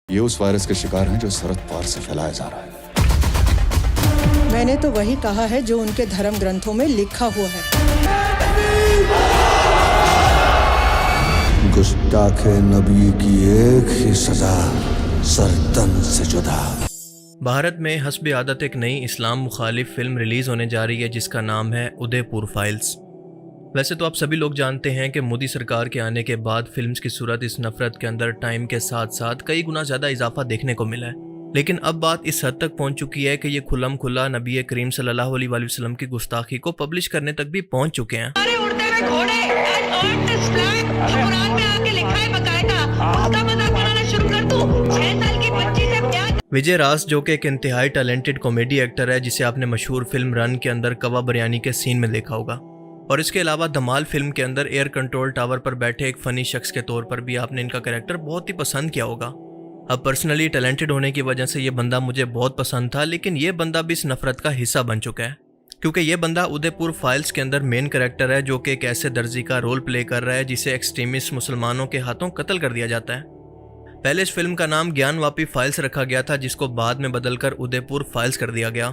ये उस वायरस के शिकार हैं जो सरहद पार से फैलाया जा रहा है। मैंने तो वही कहा है जो उनके धर्म ग्रंथों में लिखा हुआ है। गुस्ताखे नबी की एक ही सजा, सरतन से जुदा। भारत में हस्ब आदत एक नई इस्लाम मुखालिफ फिल्म रिलीज होने जा रही है जिसका नाम है उदयपुर फाइल्स। वैसे तो आप सभी लोग जानते हैं कि मोदी सरकार के आने के बाद फिल्म्स की सूरत इस नफरत के अंदर टाइम के साथ साथ कई गुना ज़्यादा इजाफा देखने को मिला है, लेकिन अब बात इस हद तक पहुंच चुकी है कि ये खुल्लम खुल्ला नबी करीम सल्लल्लाहु अलैहि वसल्लम की गुस्ताखी को पब्लिश करने तक भी पहुंच चुके हैं। विजय रास जो कि एक इंतहाई टैलेंटेड कॉमेडी एक्टर है जिसे आपने मशहूर फिल्म रन के अंदर कवा बिरयानी के सीन में देखा होगा, और इसके अलावा धमाल फिल्म के अंदर एयर कंट्रोल टावर पर बैठे एक फनी शख्स के तौर पर भी आपने इनका कैरेक्टर बहुत ही पसंद किया होगा। अब पर्सनली टैलेंटेड होने की वजह से ये बंदा मुझे बहुत पसंद था, लेकिन ये बंदा भी इस नफरत का हिस्सा बन चुका है क्योंकि ये बंदा उदयपुर फाइल्स के अंदर मेन कैरेक्टर है जो कि एक ऐसे दर्जी का रोल प्ले कर रहा है जिसे एक्सट्रीमिस्ट मुसलमानों के हाथों कत्ल कर दिया जाता है। पहले इस फिल्म का नाम ज्ञानवापी फाइल्स रखा गया था जिसको बाद में बदलकर उदयपुर फाइल्स कर दिया गया,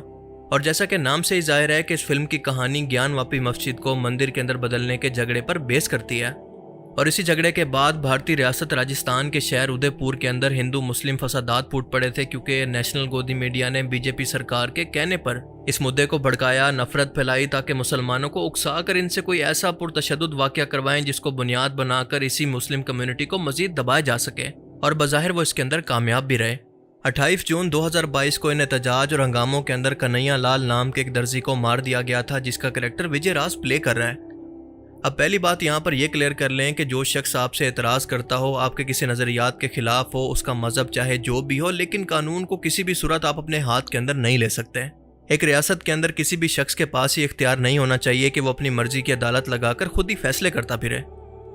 और जैसा कि नाम से ही जाहिर है कि इस फिल्म की कहानी ज्ञानवापी मस्जिद को मंदिर के अंदर बदलने के झगड़े पर बेस करती है। और इसी झगड़े के बाद भारतीय रियासत राजस्थान के शहर उदयपुर के अंदर हिंदू मुस्लिम फसादात फूट पड़े थे क्योंकि नेशनल गोदी मीडिया ने बीजेपी सरकार के कहने पर इस मुद्दे को भड़काया, नफरत फैलाई ताकि मुसलमानों को उकसा कर इनसे कोई ऐसा पुरतशद्दुद वाक़या करवाएं जिसको बुनियाद बनाकर इसी मुस्लिम कम्युनिटी को मजीद दबाया जा सके, और बज़ाहिर वो इसके अंदर कामयाब भी रहे। 28 जून 2022 को इन एहतजाज और हंगामों के अंदर कन्हैया लाल नाम के एक दर्जी को मार दिया गया था जिसका कैरेक्टर विजय रास प्ले कर रहा है। अब पहली बात यहाँ पर यह क्लियर कर लें कि जो शख्स आपसे एतराज़ करता हो, आपके किसी नज़रियात के खिलाफ हो, उसका मजहब चाहे जो भी हो, लेकिन कानून को किसी भी सूरत आप अपने हाथ के अंदर नहीं ले सकते। एक रियासत के अंदर किसी भी शख्स के पास ये इख्तियार नहीं होना चाहिए कि वो अपनी मर्जी की अदालत लगाकर खुद ही फैसले करता फिरे,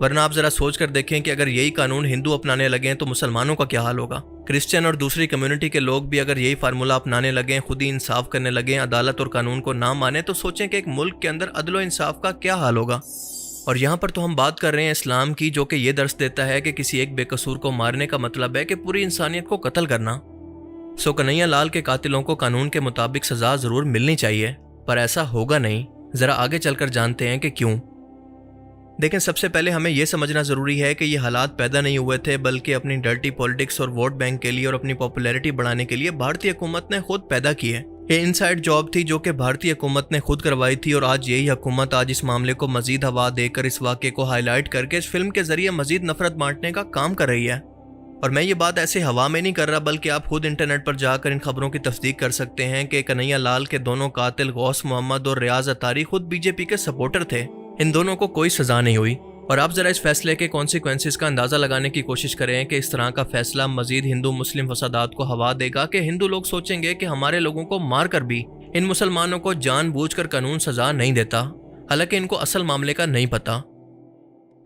वरना आप जरा सोच कर देखें कि अगर यही कानून हिंदू अपनाने लगें तो मुसलमानों का क्या हाल होगा। क्रिश्चियन और दूसरी कम्युनिटी के लोग भी अगर यही फार्मूला अपनाने लगें, खुद ही इंसाफ करने लगें, अदालत और कानून को ना माने, तो सोचें कि एक मुल्क के अंदर अदलो इंसाफ का क्या हाल होगा। और यहाँ पर तो हम बात कर रहे हैं इस्लाम की, जो कि ये दर्श देता है कि किसी एक बेकसूर को मारने का मतलब है कि पूरी इंसानियत को कत्ल करना। सो कन्हैया लाल के कातिलों को कानून के मुताबिक सजा जरूर मिलनी चाहिए, पर ऐसा होगा नहीं। जरा आगे चलकर जानते हैं कि क्यों। लेकिन सबसे पहले हमें यह समझना जरूरी है कि ये हालात पैदा नहीं हुए थे, बल्कि अपनी डर्टी पॉलिटिक्स और वोट बैंक के लिए और अपनी पॉपुलैरिटी बढ़ाने के लिए भारतीय हुकूमत ने खुद पैदा की है। ये इनसाइड जॉब थी जो कि भारतीय हुकूमत ने खुद करवाई थी, और आज यही हुकूमत आज इस मामले को मजीद हवा देकर इस वाक़े को हाईलाइट करके इस फिल्म के जरिए मजीद नफरत बांटने का काम कर रही है। और मैं ये बात ऐसे हवा में नहीं कर रहा, बल्कि आप खुद इंटरनेट पर जाकर इन खबरों की तस्दीक कर सकते हैं कि कन्हैया लाल के दोनों कातिल गौस मोहम्मद और रियाज अतारी खुद बीजेपी के सपोर्टर थे। इन दोनों को कोई सजा नहीं हुई। और आप जरा इस फैसले के कॉन्सिक्वेंसेस का अंदाजा लगाने की कोशिश करें कि इस तरह का फैसला मजीद हिंदू मुस्लिम फसादात को हवा देगा कि हिंदू लोग सोचेंगे कि हमारे लोगों को मार कर भी इन मुसलमानों को जानबूझकर कानून सजा नहीं देता, हालांकि इनको असल मामले का नहीं पता।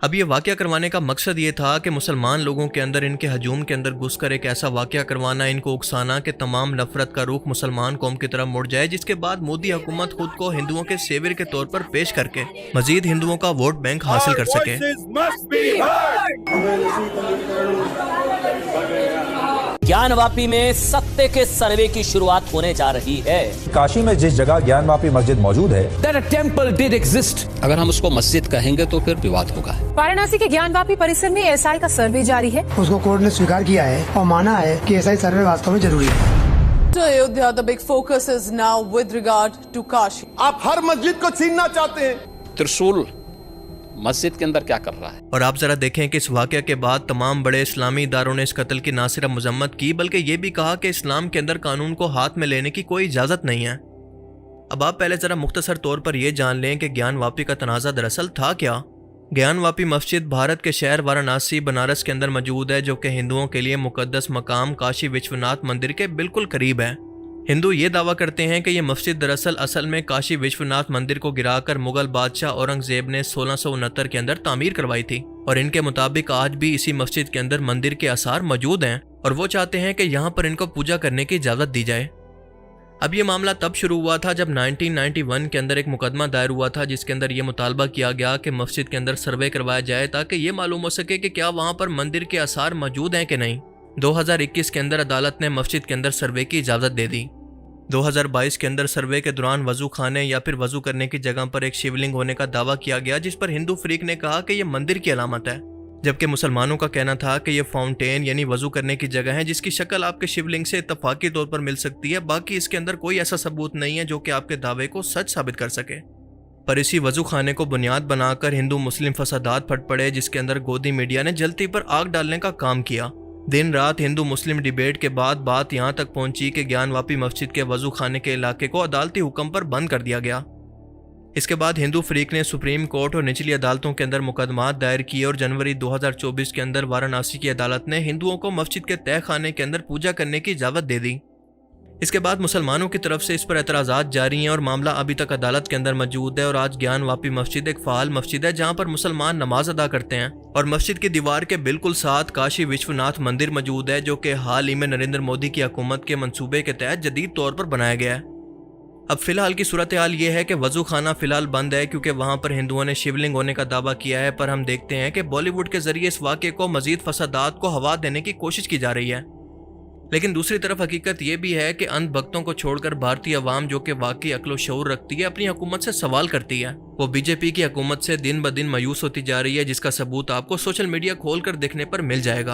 अब ये वाक़या करवाने का मकसद ये था कि मुसलमान लोगों के अंदर इनके हजूम के अंदर घुसकर एक ऐसा वाक़या करवाना, इनको उकसाना कि तमाम नफरत का रुख मुसलमान कौम की तरफ मुड़ जाए, जिसके बाद मोदी हुकूमत खुद को हिंदुओं के सेवियर के तौर पर पेश करके मजीद हिंदुओं का वोट बैंक हासिल कर सके। ज्ञानवापी में सत्य के सर्वे की शुरुआत होने जा रही है। काशी में जिस जगह ज्ञानवापी मस्जिद मौजूद है, That a temple did exist. अगर हम उसको मस्जिद कहेंगे तो फिर विवाद होगा। वाराणसी के ज्ञानवापी परिसर में एसआई का सर्वे जारी है। उसको कोर्ट ने स्वीकार किया है और माना है कि एसआई सर्वे वास्तव में जरूरी है। To Ayodhya, the big focus is now with regard to Kashi. आप हर मस्जिद को छीनना चाहते हैं। त्रिशूल मस्जिद के अंदर क्या कर रहा है? और आप जरा देखें कि इस वाक़या के बाद तमाम बड़े इस्लामी इदारों ने इस कत्ल की ना सिर्फ मजम्मत की, बल्कि ये भी कहा कि इस्लाम के अंदर कानून को हाथ में लेने की कोई इजाज़त नहीं है। अब आप पहले ज़रा मुख्तसर तौर पर यह जान लें कि ज्ञानवापी का तनाज़ा दरअसल था क्या। ज्ञानवापी मस्जिद भारत के शहर वाराणसी बनारस के अंदर मौजूद है, जो कि हिंदुओं के लिए मुकद्दस मकाम काशी विश्वनाथ मंदिर के बिल्कुल करीब है। हिंदू ये दावा करते हैं कि यह मस्जिद दरअसल असल में काशी विश्वनाथ मंदिर को गिराकर मुगल बादशाह औरंगजेब ने 1669 के अंदर तामीर करवाई थी, और इनके मुताबिक आज भी इसी मस्जिद के अंदर मंदिर के आसार मौजूद हैं, और वो चाहते हैं कि यहाँ पर इनको पूजा करने की इजाज़त दी जाए। अब ये मामला तब शुरू हुआ था जब 1991 के अंदर एक मुकदमा दायर हुआ था, जिसके अंदर यह मुतालबा किया गया कि मस्जिद के अंदर सर्वे करवाया जाए ताकि ये मालूम हो सके कि क्या वहाँ पर मंदिर के आसार मौजूद हैं कि नहीं। 2021 के अंदर अदालत ने मस्जिद के अंदर सर्वे की इजाज़त दे दी। 2022 के अंदर सर्वे के दौरान वजू खाने या फिर वजू करने की जगह पर एक शिवलिंग होने का दावा किया गया, जिस पर हिंदू फ्रीक ने कहा कि यह मंदिर की अलामत है, जबकि मुसलमानों का कहना था कि यह फाउंटेन यानी वजू करने की जगह है जिसकी शक्ल आपके शिवलिंग से इत्तफाकी तौर पर मिल सकती है। बाकी इसके अंदर कोई ऐसा सबूत नहीं है जो कि आपके दावे को सच साबित कर सके। पर इसी वजू खाने को बुनियाद बनाकर हिंदू मुस्लिम फसादात फट पड़े, जिसके अंदर गोदी मीडिया ने जलती पर आग डालने का काम किया। दिन रात हिंदू मुस्लिम डिबेट के बाद बात यहां तक पहुंची कि ज्ञानवापी मस्जिद के वजू खाने के इलाके को अदालती हुक्म पर बंद कर दिया गया। इसके बाद हिंदू फ्रीक ने सुप्रीम कोर्ट और निचली अदालतों के अंदर मुकदमात दायर किए और जनवरी 2024 के अंदर वाराणसी की अदालत ने हिंदुओं को मस्जिद के तय खाने के अंदर पूजा करने की इजाज़त दे दी। इसके बाद मुसलमानों की तरफ से इस पर एतराज़ात जारी हैं और मामला अभी तक अदालत के अंदर मौजूद है। और आज ज्ञानवापी मस्जिद एक फ़ाल मस्जिद है जहां पर मुसलमान नमाज अदा करते हैं और मस्जिद की दीवार के बिल्कुल साथ काशी विश्वनाथ मंदिर मौजूद है, जो कि हाल ही में नरेंद्र मोदी की हुकूमत के मंसूबे के तहत जदीद तौर पर बनाया गया है। अब फिलहाल की सूरत हाल ये है कि वजू खाना फिलहाल बंद है क्योंकि वहां पर हिंदुओं ने शिवलिंग होने का दावा किया है। पर हम देखते हैं कि बॉलीवुड के जरिए इस वाक़े को मजीद फसादात को हवा देने की कोशिश की जा रही है। लेकिन दूसरी तरफ हकीकत यह भी है कि अंध भक्तों को छोड़कर भारतीय अवाम जो कि वाकई अक्ल शऊर रखती है अपनी हुकूमत से सवाल करती है। वो बीजेपी की हुकूमत से दिन ब दिन मायूस होती जा रही है, जिसका सबूत आपको सोशल मीडिया खोलकर देखने पर मिल जाएगा।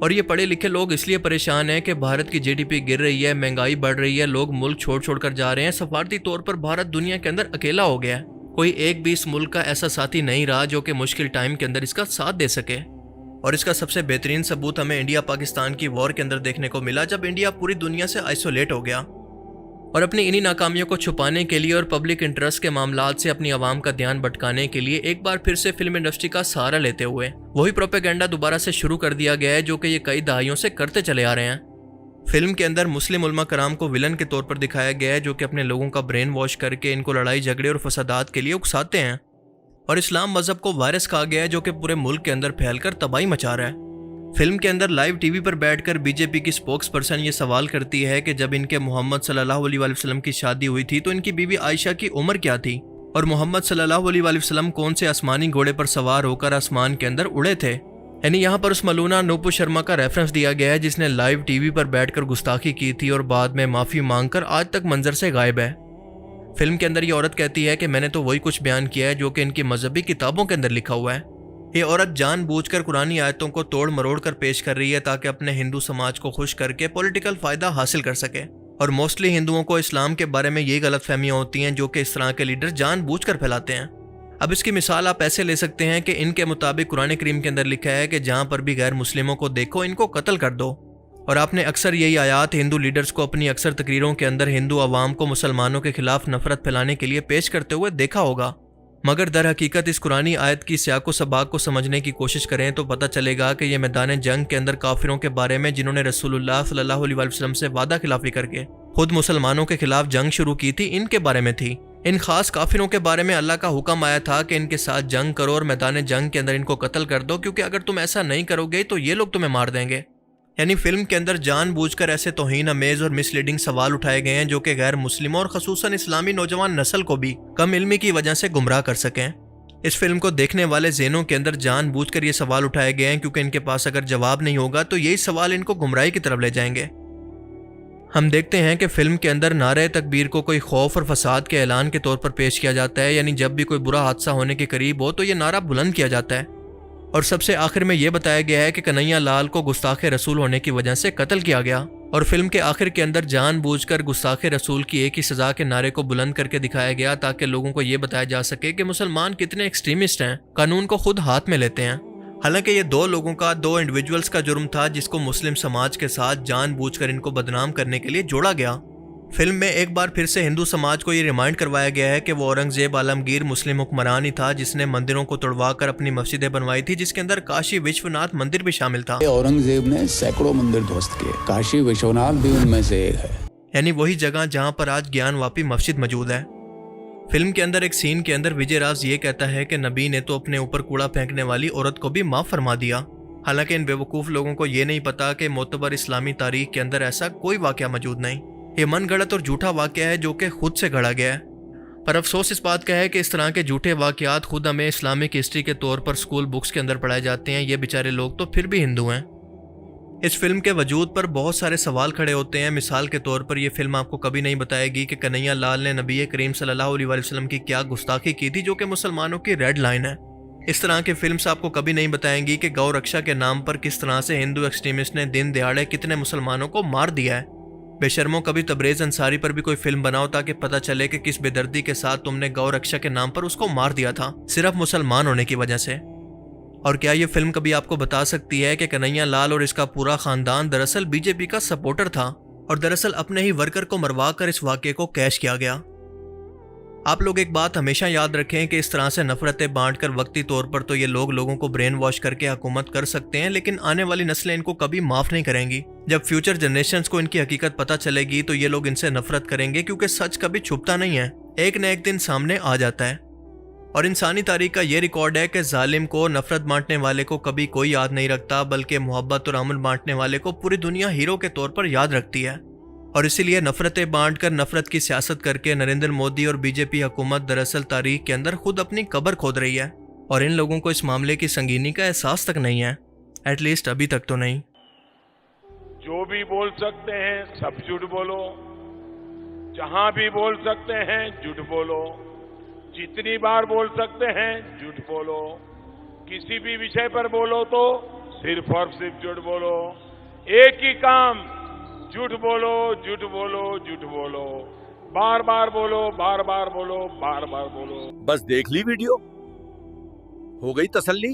और ये पढ़े लिखे लोग इसलिए परेशान हैं कि भारत की जीडीपी गिर रही है, महंगाई बढ़ रही है, लोग मुल्क छोड़ छोड़ कर जा रहे हैं। सफारती तौर पर भारत दुनिया के अंदर अकेला हो गया है। कोई एक भी इस मुल्क का ऐसा साथी नहीं रहा जो कि मुश्किल टाइम के अंदर इसका साथ दे सके। और इसका सबसे बेहतरीन सबूत हमें इंडिया पाकिस्तान की वॉर के अंदर देखने को मिला, जब इंडिया पूरी दुनिया से आइसोलेट हो गया और अपनी इन्हीं नाकामियों को छुपाने के लिए और पब्लिक इंटरेस्ट के मामलात से अपनी आवाम का ध्यान भटकाने के लिए एक बार फिर से फिल्म इंडस्ट्री का सहारा लेते हुए वही प्रोपेगेंडा दोबारा से शुरू कर दिया गया है जो कि ये कई दहाइयों से करते चले आ रहे हैं। फिल्म के अंदर मुस्लिम उलमा कराम को विलन के तौर पर दिखाया गया है जो कि अपने लोगों का ब्रेन वॉश करके इनको लड़ाई झगड़े और फसादात के लिए उकसाते हैं। और इस्लाम मजहब को वायरस कहा गया है जो कि पूरे मुल्क के अंदर फैलकर तबाही मचा रहा है। फिल्म के अंदर लाइव टीवी पर बैठकर बीजेपी की स्पोक्स पर्सन ये सवाल करती है कि जब इनके मोहम्मद सल्लल्लाहु अलैहि वसल्लम की शादी हुई थी तो इनकी बीवी आयशा की उम्र क्या थी और मोहम्मद सल्लल्लाहु अलैहि वसल्लम कौन से आसमानी घोड़े पर सवार होकर आसमान के अंदर उड़े थे। यानी यहाँ पर उस मलूना नूपुर शर्मा का रेफरेंस दिया गया है जिसने लाइव टीवी पर बैठकर गुस्ताखी की थी और बाद में माफी मांगकर आज तक मंजर से गायब है। फिल्म के अंदर ये औरत कहती है कि मैंने तो वही कुछ बयान किया है जो कि इनकी मजहबी किताबों के अंदर लिखा हुआ है। ये औरत जानबूझकर कुरानी आयतों को तोड़ मरोड़ कर पेश कर रही है ताकि अपने हिंदू समाज को खुश करके पॉलिटिकल फायदा हासिल कर सके। और मोस्टली हिंदुओं को इस्लाम के बारे में ये गलत फहमियाँ होती हैं जो कि इस तरह के लीडर जानबूझकर फैलाते हैं। अब इसकी मिसाल आप ऐसे ले सकते हैं कि इनके मुताबिक कुरान करीम के अंदर लिखा है कि जहाँ पर भी गैर मुस्लिमों को देखो इनको कत्ल कर दो। और आपने अक्सर यही आयात हिंदू लीडर्स को अपनी अक्सर तकरीरों के अंदर हिंदू अवाम को मुसलमानों के खिलाफ नफरत फैलाने के लिए पेश करते हुए देखा होगा। मगर दर हकीकत इस कुरानी आयत की सियाको सबाक को समझने की कोशिश करें तो पता चलेगा कि यह मैदान जंग के अंदर काफिरों के बारे में जिन्होंने रसूलुल्लाह सल्लल्लाहु अलैहि वसल्लम से वादा खिलाफी करके खुद मुसलमानों के खिलाफ जंग शुरू की थी, इनके बारे में थी। इन खास काफिरों के बारे में अल्लाह का हुक्म आया था कि इनके साथ जंग करो और मैदान जंग के अंदर इनको कत्ल कर दो, क्योंकि अगर तुम ऐसा नहीं करोगे तो ये लोग तुम्हें मार देंगे। यानी फिल्म के अंदर जानबूझकर ऐसे तौहीन अमेज और मिसलीडिंग सवाल उठाए गए हैं जो कि गैर मुस्लिमों और खसूसन इस्लामी नौजवान नस्ल को भी कम इल्मी की वजह से गुमराह कर सकें। इस फिल्म को देखने वाले ज़हनों के अंदर जानबूझकर ये सवाल उठाए गए हैं क्योंकि इनके पास अगर जवाब नहीं होगा तो यही सवाल इनको गुमराही की तरफ ले जाएंगे। हम देखते हैं कि फिल्म के अंदर नारे तकबीर को कोई खौफ और फसाद के ऐलान के तौर पर पेश किया जाता है। यानी जब भी कोई बुरा हादसा होने के करीब हो तो ये नारा बुलंद किया जाता है। और सबसे आखिर में यह बताया गया है कि कन्हैया लाल को गुस्ताखे रसूल होने की वजह से कत्ल किया गया। और फिल्म के आखिर के अंदर जानबूझकर गुस्ताखे रसूल की एक ही सजा के नारे को बुलंद करके दिखाया गया ताकि लोगों को यह बताया जा सके कि मुसलमान कितने एक्सट्रीमिस्ट हैं, कानून को खुद हाथ में लेते हैं। हालांकि ये दो लोगों का, दो इंडिविजुअल्स का जुर्म था जिसको मुस्लिम समाज के साथ जानबूझकर इनको बदनाम करने के लिए जोड़ा गया। फिल्म में एक बार फिर से हिंदू समाज को ये रिमाइंड करवाया गया है कि वो औरंगजेब आलमगीर मुस्लिम हुक्मरान ही था जिसने मंदिरों को तोड़वा कर अपनी मस्जिदें बनवाई थी, जिसके अंदर काशी विश्वनाथ मंदिर भी शामिल था। औरंगजेब ने सैकड़ों मंदिर ध्वस्त किए, काशी विश्वनाथ भी उनमें से एक है। यानी वही जगह जहाँ पर आज ज्ञानवापी मस्जिद मौजूद है। फिल्म के अंदर एक सीन के अंदर विजय राज ये कहता है कि नबी ने तो अपने ऊपर कूड़ा फेंकने वाली औरत को भी माफ फरमा दिया। हालांकि इन बेवकूफ़ लोगों को ये नहीं पता कि मोतबर इस्लामी तारीख के अंदर ऐसा कोई वाक़या मौजूद नहीं। ये मन गढ़ंत और झूठा वाक़या है जो कि खुद से गढ़ा गया है। पर अफसोस इस बात का है कि इस तरह के झूठे वाक़यात खुद हमें इस्लामिक हिस्ट्री के तौर पर स्कूल बुक्स के अंदर पढ़ाए जाते हैं। ये बेचारे लोग तो फिर भी हिंदू हैं। इस फिल्म के वजूद पर बहुत सारे सवाल खड़े होते हैं। मिसाल के तौर पर यह फिल्म आपको कभी नहीं बताएगी कि कन्हैया लाल ने नबी करीम सल्लल्लाहु अलैहि वसल्लम की क्या गुस्ताखी की थी, जो कि मुसलमानों की रेड लाइन है। इस तरह की फिल्म्स आपको कभी नहीं बताएंगी कि गौ रक्षा के नाम पर किस तरह से हिंदू एक्सट्रीमिस्ट ने दिन दिहाड़े कितने मुसलमानों को मार दिया है। बेशर्मों, कभी तबरेज अंसारी पर भी कोई फिल्म बनाओ ताकि पता चले कि किस बेदर्दी के साथ तुमने गौ रक्षा के नाम पर उसको मार दिया था, सिर्फ मुसलमान होने की वजह से। और क्या ये फिल्म कभी आपको बता सकती है कि कन्हैया लाल और इसका पूरा खानदान दरअसल बीजेपी का सपोर्टर था और दरअसल अपने ही वर्कर को मरवा कर इस वाक़े को कैश किया गया। आप लोग एक बात हमेशा याद रखें कि इस तरह से नफरतें बांटकर वक्ती तौर पर तो ये लोगों को ब्रेन वॉश करके हुकूमत कर सकते हैं, लेकिन आने वाली नस्लें इनको कभी माफ नहीं करेंगी। जब फ्यूचर जनरेशंस को इनकी हकीकत पता चलेगी तो ये लोग इनसे नफरत करेंगे, क्योंकि सच कभी छुपता नहीं है, एक न एक दिन सामने आ जाता है। और इंसानी तारीख का ये रिकॉर्ड है कि जालिम को, नफरत बांटने वाले को कभी कोई याद नहीं रखता, बल्कि मोहब्बत और अमन बांटने वाले को पूरी दुनिया हीरो के तौर पर याद रखती है। और इसीलिए नफरतें बांटकर नफरत की सियासत करके नरेंद्र मोदी और बीजेपी हुकूमत दरअसल तारीख के अंदर खुद अपनी कब्र खोद रही है। और इन लोगों को इस मामले की संगीनी का एहसास तक नहीं है, एटलीस्ट अभी तक तो नहीं। जो भी बोल सकते हैं सब झूठ बोलो, जहां भी बोल सकते हैं झूठ बोलो, जितनी बार बोल सकते हैं झूठ बोलो, किसी भी विषय पर बोलो तो सिर्फ और सिर्फ झूठ बोलो। एक ही काम, झूठ बोलो, झूठ बोलो, झूठ बोलो, बार बार बोलो, बार बार बोलो, बार बार बोलो। बस देख ली वीडियो, हो गई तसल्ली,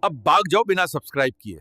अब भाग जाओ बिना सब्सक्राइब किए।